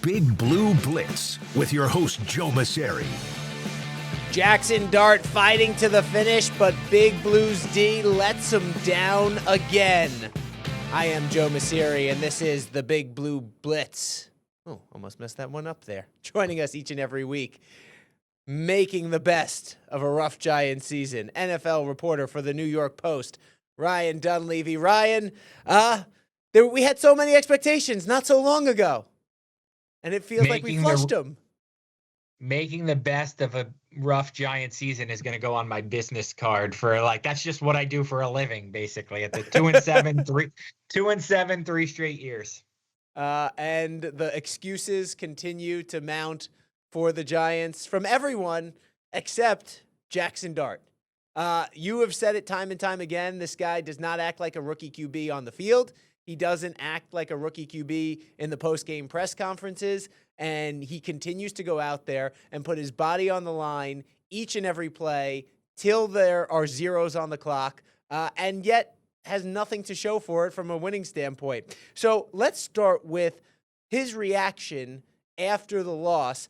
Big Blue Blitz with your host, Joe Mauceri. Jaxson Dart fighting to the finish, but Big Blue's D lets him down again. I am Joe Mauceri, and this is the Big Blue Blitz. Oh, almost messed that one up there. Joining us each and every week, making the best of a rough Giant season, NFL reporter for the New York Post, Ryan Dunleavy. Ryan, we had so many expectations not so long ago, and it feels like we flushed them. Making the best of a rough Giant season is going to go on my business card for that's just what I do for a living, basically. At the 2-7, 3 straight years. And the excuses continue to mount for the Giants from everyone except Jaxson Dart. You have said it time and time again. This guy does not act like a rookie QB on the field. He doesn't act like a rookie QB in the post-game press conferences. And he continues to go out there and put his body on the line each and every play till there are zeros on the clock, and yet has nothing to show for it from a winning standpoint. So let's start with his reaction after the loss.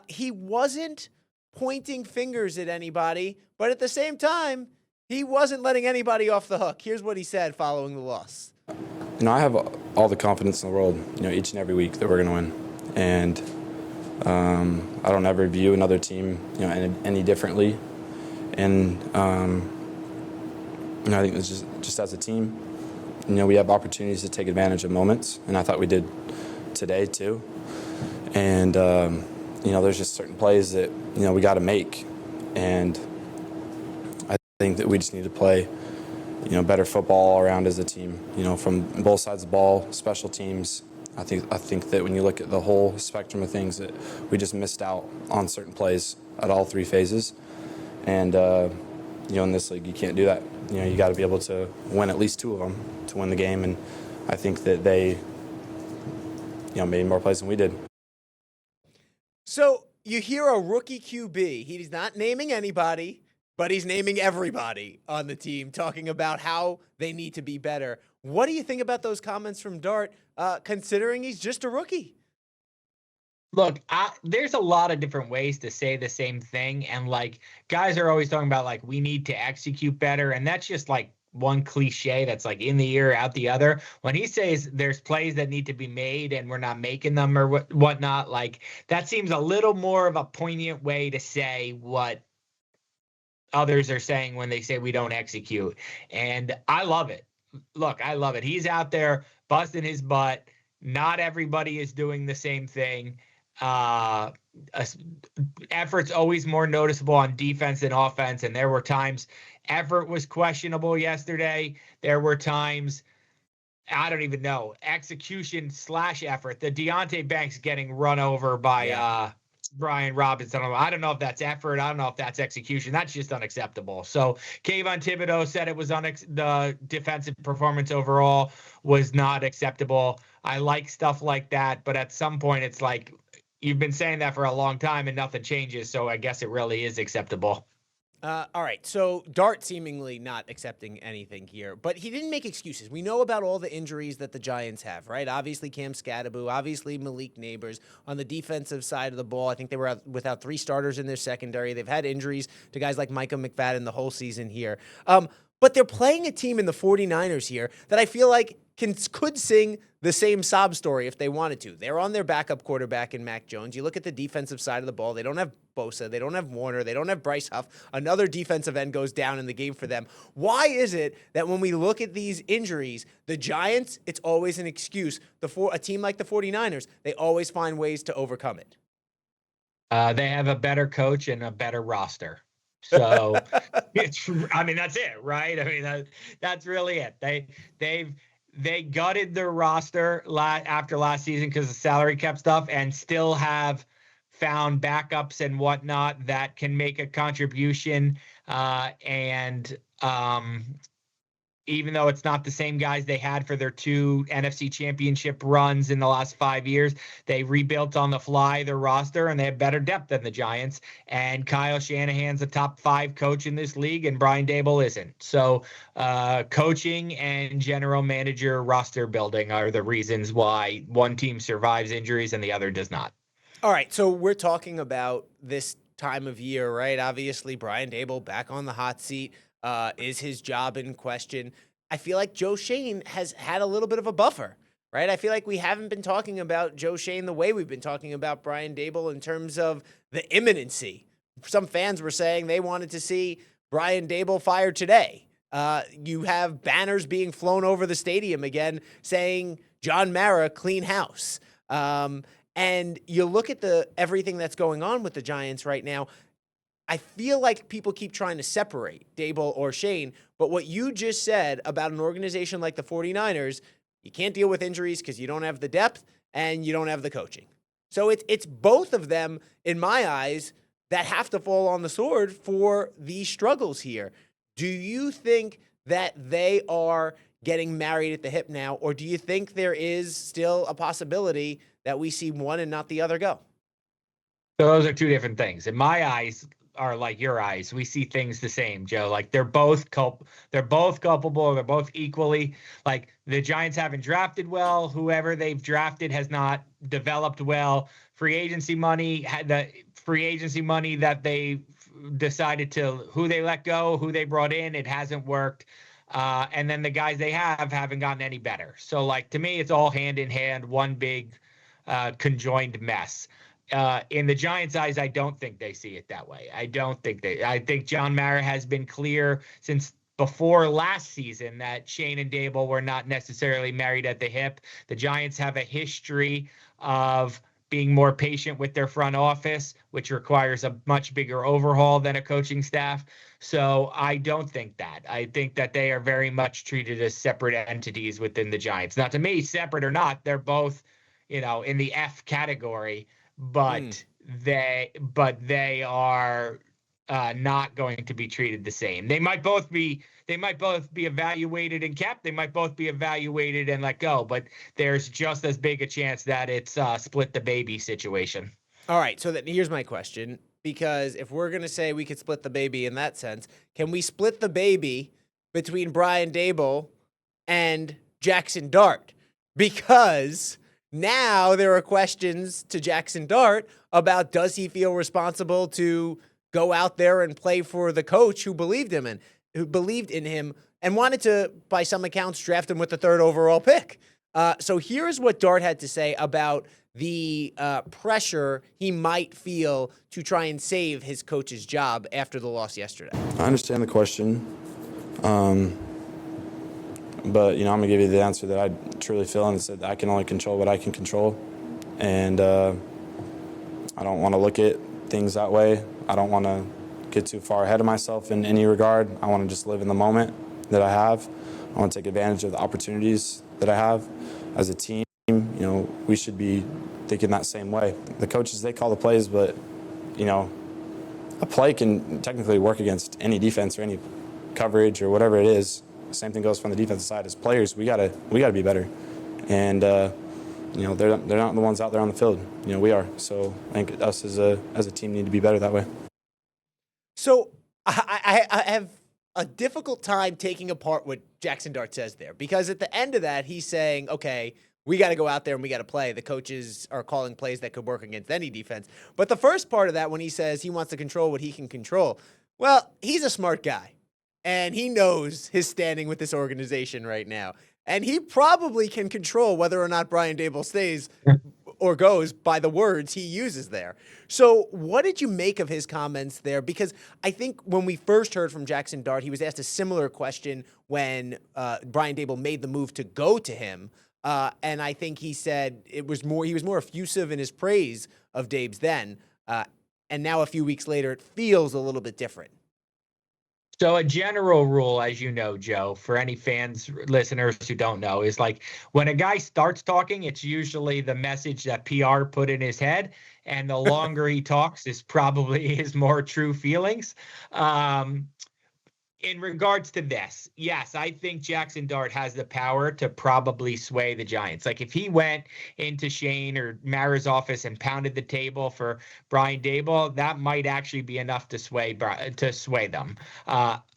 He wasn't pointing fingers at anybody, but at the same time, he wasn't letting anybody off the hook. Here's what he said following the loss. I have all the confidence in the world, each and every week that we're going to win. And I don't ever view another team, any differently. And I think it's just as a team, we have opportunities to take advantage of moments, and I thought we did today too. And there's just certain plays that we got to make, and I think that we just need to play, better football all around as a team. From both sides of the ball, special teams. I think that when you look at the whole spectrum of things, that we just missed out on certain plays at all three phases. And, in this league, you can't do that. You got to be able to win at least two of them to win the game. And I think that they, made more plays than we did. So you hear a rookie QB. He's not naming anybody, but he's naming everybody on the team, talking about how they need to be better. What do you think about those comments from Dart, considering he's just a rookie? Look, there's a lot of different ways to say the same thing. And guys are always talking about we need to execute better. And that's just one cliche that's in the ear, out the other. When he says there's plays that need to be made and we're not making them or whatnot, that seems a little more of a poignant way to say what others are saying when they say we don't execute. And I love it. Look, I love it. He's out there busting his butt. Not everybody is doing the same thing. Effort's always more noticeable on defense than offense. And there were times effort was questionable yesterday. There were times, I don't even know, execution / effort. The Deonte Banks getting run over by Brian Robinson. I don't know if that's effort. I don't know if that's execution. That's just unacceptable. So Kayvon Thibodeau said it was the defensive performance overall was not acceptable. I like stuff like that, but at some point it's you've been saying that for a long time and nothing changes. So I guess it really is acceptable. All right, so Dart seemingly not accepting anything here, but he didn't make excuses. We know about all the injuries that the Giants have, right? Obviously Cam Scadaboo, obviously Malik Neighbors. On the defensive side of the ball, I think they were without 3 starters in their secondary. They've had injuries to guys like Micah McFadden the whole season here. But they're playing a team in the 49ers here that I feel like could sing the same sob story if they wanted to. They're on their backup quarterback in Mac Jones. You look at the defensive side of the ball. They don't have Bosa. They don't have Warner. They don't have Bryce Huff. Another defensive end goes down in the game for them. Why is it that when we look at these injuries, the Giants, it's always an excuse. A team like the 49ers, they always find ways to overcome it. They have a better coach and a better roster. So that's it, right? That's really it. They gutted their roster after last season because of salary cap stuff, and still have found backups and whatnot that can make a contribution. even though it's not the same guys they had for their 2 NFC championship runs in the last 5 years, they rebuilt on the fly their roster and they have better depth than the Giants. And Kyle Shanahan's a top 5 coach in this league and Brian Daboll isn't. So coaching and general manager roster building are the reasons why one team survives injuries and the other does not. All right, so we're talking about this time of year, right? Obviously, Brian Daboll back on the hot seat. Is his job in question? I feel like Joe Schoen has had a little bit of a buffer, right? I feel like we haven't been talking about Joe Schoen the way we've been talking about Brian Daboll in terms of the imminency. Some fans were saying they wanted to see Brian Daboll fired today. You have banners being flown over the stadium again saying John Mara, clean house. And you look at everything that's going on with the Giants right now, I feel like people keep trying to separate Daboll or Schoen, but what you just said about an organization like the 49ers, you can't deal with injuries because you don't have the depth and you don't have the coaching. So it's both of them, in my eyes, that have to fall on the sword for these struggles here. Do you think that they are getting married at the hip now, or do you think there is still a possibility that we see one and not the other go? So those are 2 different things. In my eyes, are like your eyes. We see things the same, Joe. Like they're both culpable. They're both equally. Like the Giants haven't drafted well. Whoever they've drafted has not developed well. Free agency money that they decided who they let go, who they brought in, it hasn't worked. And then the guys they haven't gotten any better. So like to me, it's all hand in hand, one big conjoined mess. In the Giants' eyes, I don't think they see it that way. I think John Mara has been clear since before last season that Schoen and Daboll were not necessarily married at the hip. The Giants have a history of being more patient with their front office, which requires a much bigger overhaul than a coaching staff. So I don't think that. I think that they are very much treated as separate entities within the Giants. Now, to me, separate or not, they're both, in the F category. But they are not going to be treated the same. They might both be evaluated and kept. They might both be evaluated and let go. But there's just as big a chance that it's split the baby situation. All right. So here's my question, because if we're going to say we could split the baby in that sense, can we split the baby between Brian Daboll and Jaxson Dart? Because now there are questions to Jaxson Dart about, does he feel responsible to go out there and play for the coach who believed in him and wanted to, by some accounts, draft him with the 3rd overall pick. So here's what Dart had to say about the pressure he might feel to try and save his coach's job after the loss yesterday. I understand the question. But, I'm going to give you the answer that I truly feel, and it's that I can only control what I can control. And I don't want to look at things that way. I don't want to get too far ahead of myself in any regard. I want to just live in the moment that I have. I want to take advantage of the opportunities that I have. As a team, we should be thinking that same way. The coaches, they call the plays, but, a play can technically work against any defense or any coverage or whatever it is. Same thing goes from the defensive side. As players, we gotta be better, and they're not the ones out there on the field. We are. So I think us as a team need to be better that way. So I have a difficult time taking apart what Jaxson Dart says there, because at the end of that, he's saying, okay, we got to go out there and we got to play. The coaches are calling plays that could work against any defense. But the first part of that, when he says he wants to control what he can control, well, he's a smart guy. And he knows his standing with this organization right now. And he probably can control whether or not Brian Daboll stays or goes by the words he uses there. So what did you make of his comments there? Because I think when we first heard from Jaxson Dart, he was asked a similar question when Brian Daboll made the move to go to him. And I think he said he was more effusive in his praise of Dabes then. And now a few weeks later, it feels a little bit different. So a general rule, as you know, Joe, for any fans, listeners who don't know, is like when a guy starts talking, it's usually the message that PR put in his head. And the longer he talks is probably his more true feelings. in regards to this, yes, I think Jaxson Dart has the power to probably sway the Giants. Like if he went into Schoen or Mara's office and pounded the table for Brian Daboll, that might actually be enough to sway them.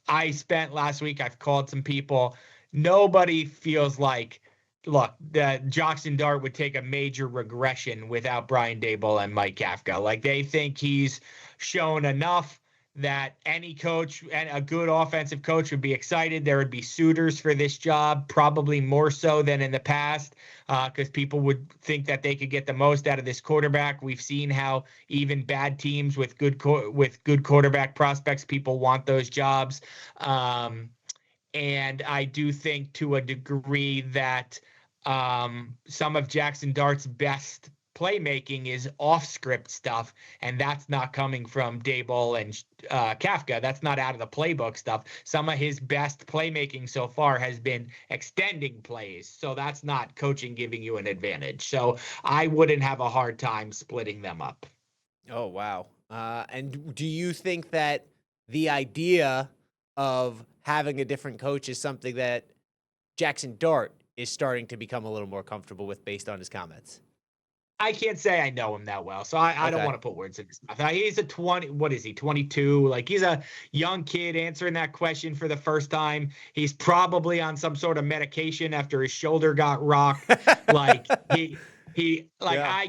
I spent last week, I've called some people. Nobody feels like, look, the Jaxson Dart would take a major regression without Brian Daboll and Mike Kafka. Like they think he's shown enough that any coach and a good offensive coach would be excited. There would be suitors for this job, probably more so than in the past, because people would think that they could get the most out of this quarterback. We've seen how even bad teams with good quarterback prospects, people want those jobs. And I do think to a degree that some of Jaxson Dart's best playmaking is off script stuff, and that's not coming from Daboll and Kafka. That's not out of the playbook stuff. Some of his best playmaking so far has been extending plays, so that's not coaching giving you an advantage. So I wouldn't have a hard time splitting them up. Oh, wow. And do you think that the idea of having a different coach is something that Jaxson Dart is starting to become a little more comfortable with based on his comments? I can't say I know him that well, so I don't want to put words in his mouth. He's a 22? Like he's a young kid answering that question for the first time. He's probably on some sort of medication after his shoulder got rocked. Like I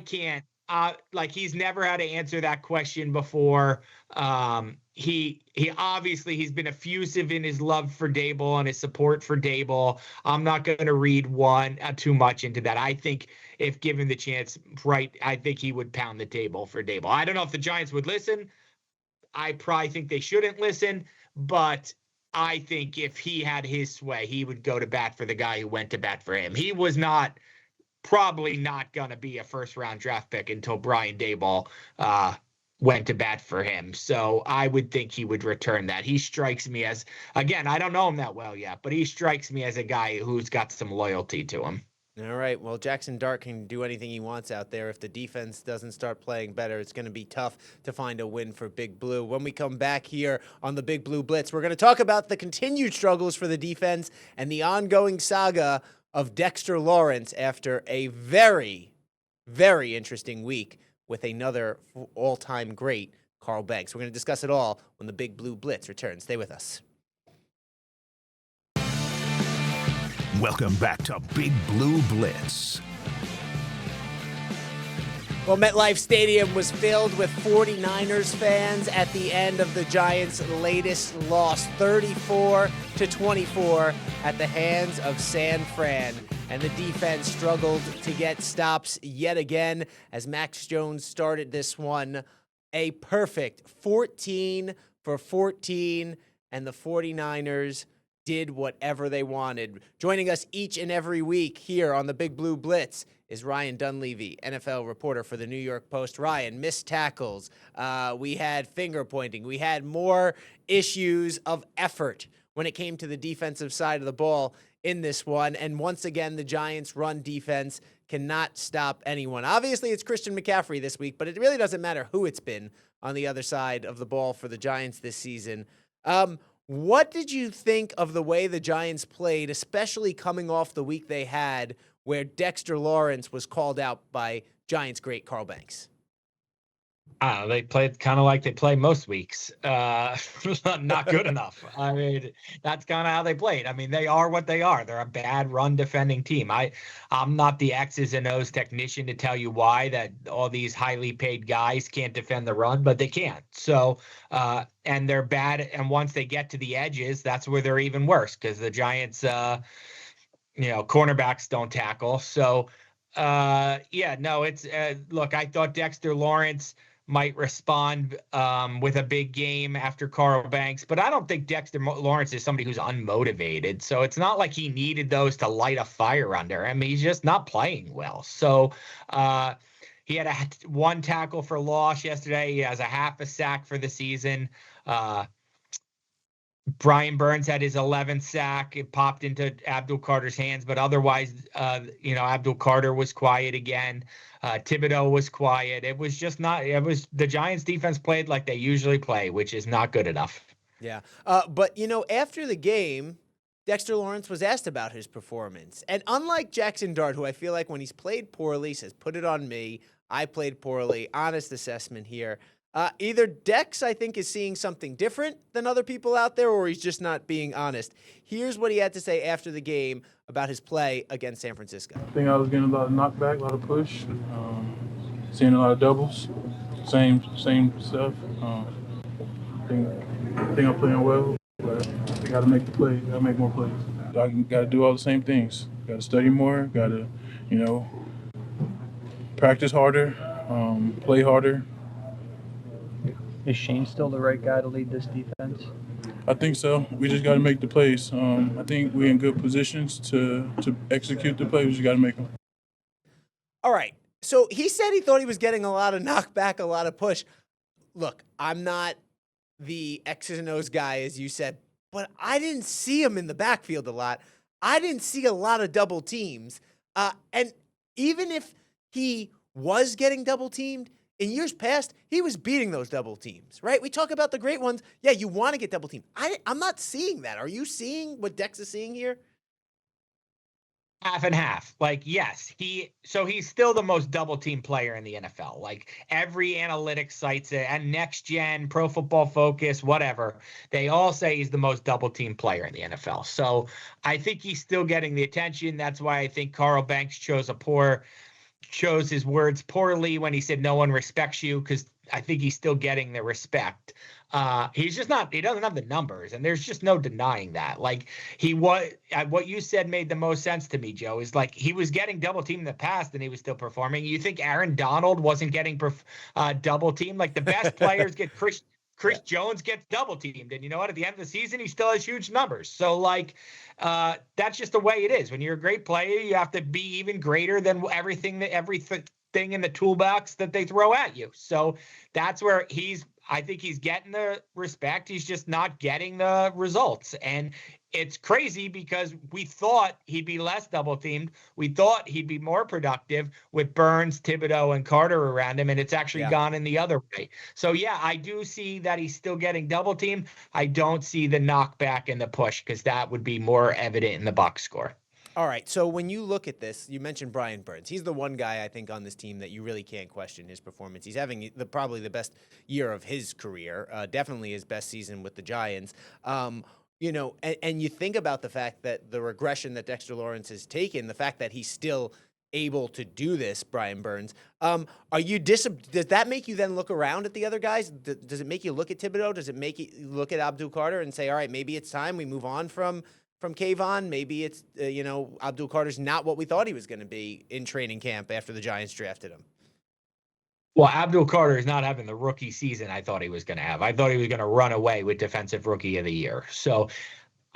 can't. Like he's never had to answer that question before. He obviously he's been effusive in his love for Daboll and his support for Daboll. I'm not going to read too much into that. I think if given the chance, I think he would pound the table for Daboll. I don't know if the Giants would listen. I probably think they shouldn't listen, but I think if he had his sway, he would go to bat for the guy who went to bat for him. He was probably not going to be a first-round draft pick until Brian Daboll went to bat for him. So I would think he would return that. He strikes me as, again, I don't know him that well yet, but he strikes me as a guy who's got some loyalty to him. All right. Well, Jaxson Dart can do anything he wants out there. If the defense doesn't start playing better, it's going to be tough to find a win for Big Blue. When we come back here on the Big Blue Blitz, we're going to talk about the continued struggles for the defense and the ongoing saga of Dexter Lawrence after a very, very interesting week with another all-time great, Carl Banks. We're going to discuss it all when the Big Blue Blitz returns. Stay with us. Welcome back to Big Blue Blitz. Well, MetLife Stadium was filled with 49ers fans at the end of the Giants' latest loss, 34-24 at the hands of San Fran. And the defense struggled to get stops yet again as Max Jones started this one. A perfect 14 for 14, and the 49ers did whatever they wanted. Joining us each and every week here on the Big Blue Blitz is Ryan Dunleavy, NFL reporter for the New York Post. Ryan, missed tackles. We had finger pointing. We had more issues of effort when it came to the defensive side of the ball in this one. And once again, the Giants' run defense cannot stop anyone. Obviously, it's Christian McCaffrey this week, but it really doesn't matter who it's been on the other side of the ball for the Giants this season. What did you think of the way the Giants played, especially coming off the week they had where Dexter Lawrence was called out by Giants great Carl Banks? They played kind of like they play most weeks. Not good enough. I mean, that's kind of how they played. I mean, they are what they are. They're a bad run defending team. I'm not the X's and O's technician to tell you why that all these highly paid guys can't defend the run, but they can't. So, and they're bad. And once they get to the edges, that's where they're even worse because the Giants, cornerbacks don't tackle. So, look, I thought Dexter Lawrence might respond with a big game after Carl Banks, but I don't think Dexter Lawrence is somebody who's unmotivated. So it's not like he needed those to light a fire under him. He's just not playing well. So he had one tackle for loss yesterday. He has a half a sack for the season. Brian Burns had his 11th sack. It popped into Abdul Carter's hands, but otherwise, Abdul Carter was quiet again. Thibodeau was quiet. It was just not. It was the Giants' defense played like they usually play, which is not good enough. Yeah. But, after the game, Dexter Lawrence was asked about his performance. And unlike Jaxson Dart, who I feel like when he's played poorly says, put it on me, I played poorly, honest assessment here. Either Dex, I think, is seeing something different than other people out there, or he's just not being honest. Here's what he had to say after the game about his play against San Francisco. I think I was getting a lot of knockback, a lot of push, seeing a lot of doubles, same stuff. I think I'm playing well, but I got to make the play. Got to make more plays. I got to do all the same things. Got to study more. Got to, practice harder, play harder. Is Shane still the right guy to lead this defense? I think so. We just got to make the plays. I think we're in good positions to execute the plays. We just got to make them. All right. So he said he thought he was getting a lot of knockback, a lot of push. Look, I'm not the X's and O's guy, as you said, but I didn't see him in the backfield a lot. I didn't see a lot of double teams. And even if he was getting double teamed, in years past, he was beating those double teams, right? We talk about the great ones. Yeah, you want to get double teamed. I'm not seeing that. Are you seeing what Dex is seeing here? Half and half. Like, yes, he's still the most double team player in the NFL. Like, every analytics cites it, and Next Gen, Pro Football Focus, whatever, they all say he's the most double team player in the NFL. So I think he's still getting the attention. That's why I think Carl Banks chose his words poorly when he said no one respects you, because I think he's still getting the respect. He's just not, he doesn't have the numbers, and there's just no denying that. Like, what you said made the most sense to me, Joe, is like he was getting double teamed in the past and he was still performing. You think Aaron Donald wasn't getting double teamed? Like, the best players get Chris Jones gets double teamed, and you know what? At the end of the season, he still has huge numbers. So, like, that's just the way it is. When you're a great player, you have to be even greater than everything in the toolbox that they throw at you. So that's where I think he's getting the respect. He's just not getting the results. And it's crazy because we thought he'd be less double teamed. We thought he'd be more productive with Burns, Thibodeau, and Carter around him. And it's actually gone in the other way. So yeah, I do see that he's still getting double teamed. I don't see the knockback and the push, because that would be more evident in the box score. All right, so when you look at this, you mentioned Brian Burns. He's the one guy I think on this team that you really can't question his performance. He's having probably the best year of his career, definitely his best season with the Giants. And you think about the fact that the regression that Dexter Lawrence has taken, the fact that he's still able to do this, Brian Burns. Does that make you then look around at the other guys? Does it make you look at Thibodeau? Does it make you look at Abdul Carter and say, all right, maybe it's time we move on from Kayvon? Maybe it's, Abdul Carter's not what we thought he was going to be in training camp after the Giants drafted him. Well, Abdul Carter is not having the rookie season I thought he was going to have. I thought he was going to run away with Defensive Rookie of the Year. So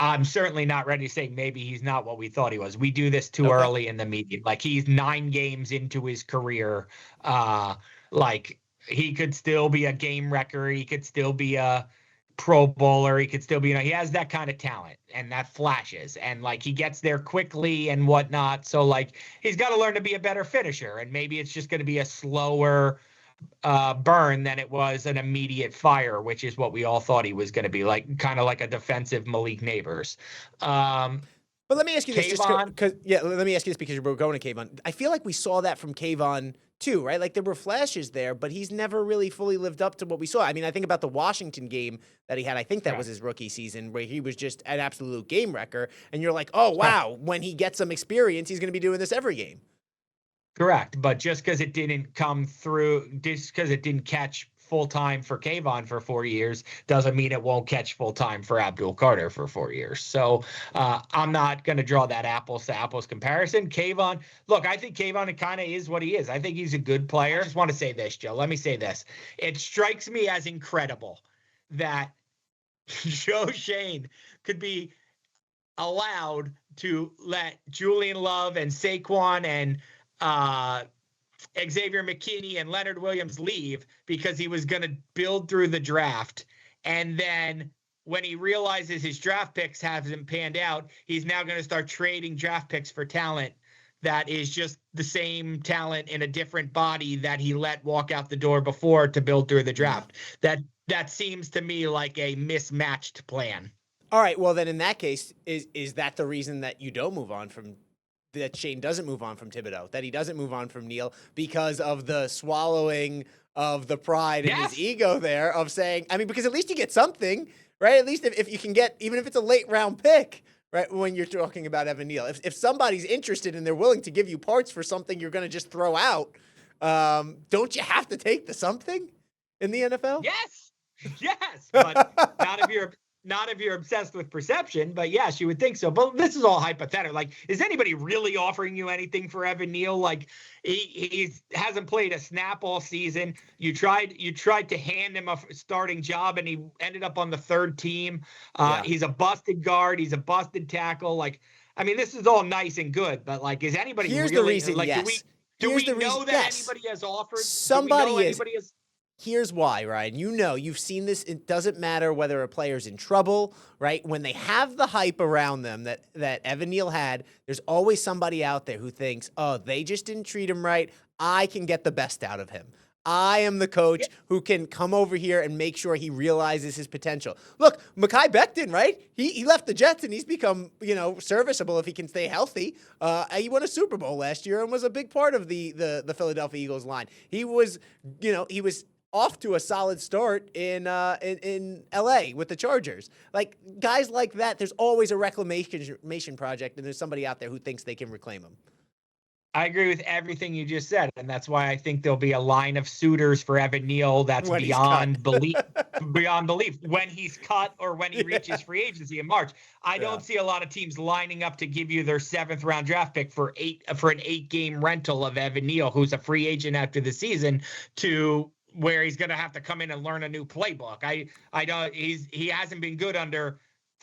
I'm certainly not ready to say maybe he's not what we thought he was. We do this too early in the meeting. Like, he's 9 games into his career. Like, he could still be a game wrecker. He could still be a Pro Bowler. He could still be, he has that kind of talent, and that flashes, and like, he gets there quickly and whatnot. So like, he's got to learn to be a better finisher, and maybe it's just going to be a slower burn than it was an immediate fire, which is what we all thought he was going to be, like kind of like a defensive Malik Neighbors. But let me ask you this, let me ask you this, because you're going to Kayvon. I feel like we saw that from Kayvon too, right? Like, there were flashes there, but he's never really fully lived up to what we saw. I mean, I think about the Washington game that he had. I think that was his rookie season, where he was just an absolute game wrecker. And you're like, oh, wow, when he gets some experience, he's going to be doing this every game. Correct. But just because it didn't come through, just because it didn't catch full-time for Kayvon for 4 years doesn't mean it won't catch full-time for Abdul Carter for 4 years. So I'm not going to draw that apples-to-apples comparison. Kayvon, look, I think Kayvon kind of is what he is. I think he's a good player. I just want to say this, Joe. Let me say this. It strikes me as incredible that Joe Schoen could be allowed to let Julian Love and Saquon and Xavier McKinney and Leonard Williams leave because he was going to build through the draft. And then when he realizes his draft picks haven't panned out, he's now going to start trading draft picks for talent that is just the same talent in a different body that he let walk out the door before to build through the draft. that seems to me like a mismatched plan. All right. Well, then in that case, is that the reason that you don't move on from that Schoen doesn't move on from Thibodeau, that he doesn't move on from Neal because of the swallowing of the pride and his ego there of saying, I mean, because at least you get something, right? At least if you can get, even if it's a late round pick, right? When you're talking about Evan Neal, if somebody's interested and they're willing to give you parts for something you're going to just throw out, don't you have to take the something in the NFL? Yes, but not if you're obsessed with perception, but yes, you would think so. But this is all hypothetical. Like, is anybody really offering you anything for Evan Neal? Like, he hasn't played a snap all season. You tried to hand him a starting job, and he ended up on the third team. He's a busted guard. He's a busted tackle. Like, I mean, this is all nice and good, but like, is anybody Here's really, the reason, like, yes. do we know that anybody has offered? Somebody is. Here's why, Ryan. You've seen this. It doesn't matter whether a player's in trouble, right? When they have the hype around them that Evan Neal had, there's always somebody out there who thinks, oh, they just didn't treat him right. I can get the best out of him. I am the coach who can come over here and make sure he realizes his potential. Look, Mekhi Becton, right? He left the Jets and he's become, serviceable if he can stay healthy. He won a Super Bowl last year and was a big part of the Philadelphia Eagles line. He was off to a solid start in LA with the Chargers. Like, guys like that, there's always a reclamation project, and there's somebody out there who thinks they can reclaim them. I agree with everything you just said, and that's why I think there'll be a line of suitors for Evan Neal that's beyond belief. Beyond belief when he's cut or when he reaches free agency in March. I don't see a lot of teams lining up to give you their 7th round draft pick for an 8-game rental of Evan Neal, who's a free agent after the season, to where he's going to have to come in and learn a new playbook. I don't. He hasn't been good under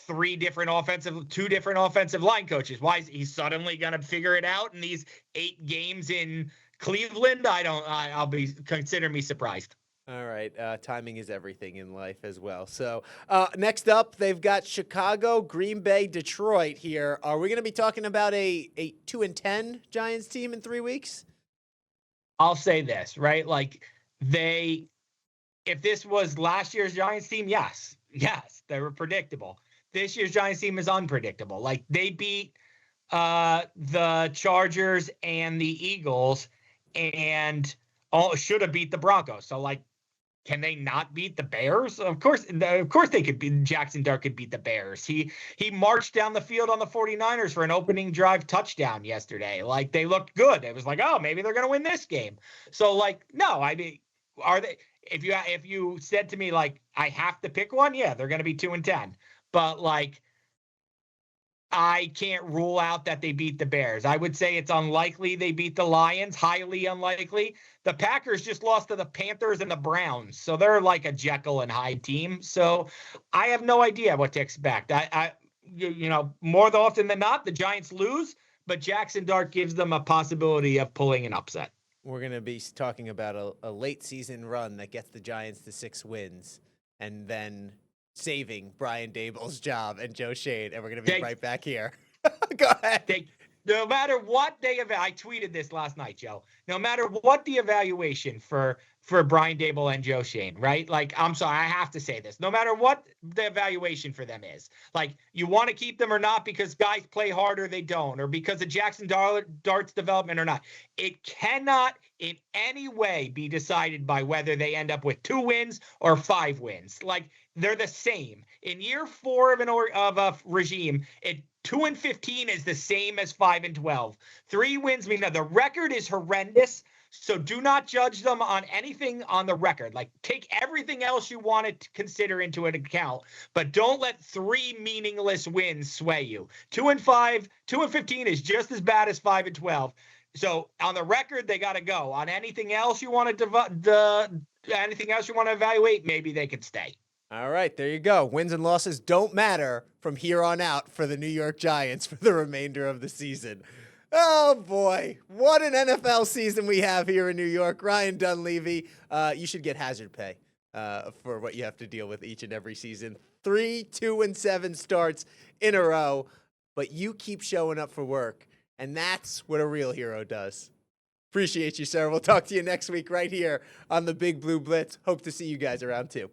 two different offensive line coaches. Why is he suddenly going to figure it out in these 8 games in Cleveland? I'll consider me surprised. All right. Timing is everything in life as well. So next up, they've got Chicago, Green Bay, Detroit here. Are we going to be talking about a 2-10 Giants team in 3 weeks? I'll say this, right? Like, if this was last year's Giants team, yes, they were predictable. This year's Giants team is unpredictable. Like, they beat the Chargers and the Eagles and should have beat the Broncos. So, like, can they not beat the Bears? Of course they could beat. Jaxson Dart could beat the Bears. He marched down the field on the 49ers for an opening drive touchdown yesterday. Like, they looked good. It was like, oh, maybe they're going to win this game. So, like, no, I mean, are they? If you said to me, like, I have to pick one, yeah, they're going to be 2-10. But, like, I can't rule out that they beat the Bears. I would say it's unlikely they beat the Lions, highly unlikely. The Packers just lost to the Panthers and the Browns, so they're like a Jekyll and Hyde team. So I have no idea what to expect. More often than not, the Giants lose, but Jaxson Dart gives them a possibility of pulling an upset. We're going to be talking about a late season run that gets the Giants to 6 wins and then saving Brian Daboll's job and Joe Schoen, and we're going to be right back here. Go ahead. No matter what I tweeted this last night, Joe. No matter what the evaluation for Brian Daboll and Joe Schoen, right? Like, I'm sorry, I have to say this. No matter what the evaluation for them is, like, you want to keep them or not because guys play harder, they don't, or because of Jaxson Dart's development or not. It cannot in any way be decided by whether they end up with 2 wins or 5 wins. Like, they're the same. In year 4 of a regime, 2-15 is the same as 5-12. 3 wins mean that the record is horrendous. So do not judge them on anything on the record. Like, take everything else you want to consider into an account, but don't let 3 meaningless wins sway you. 2-15 is just as bad as 5-12. So on the record, they got to go. On anything else you want to evaluate, maybe they could stay. All right, there you go. Wins and losses don't matter from here on out for the New York Giants for the remainder of the season. Oh, boy. What an NFL season we have here in New York. Ryan Dunleavy, you should get hazard pay for what you have to deal with each and every season. 3 2-7 starts in a row, but you keep showing up for work, and that's what a real hero does. Appreciate you, sir. We'll talk to you next week right here on the Big Blue Blitz. Hope to see you guys around, too.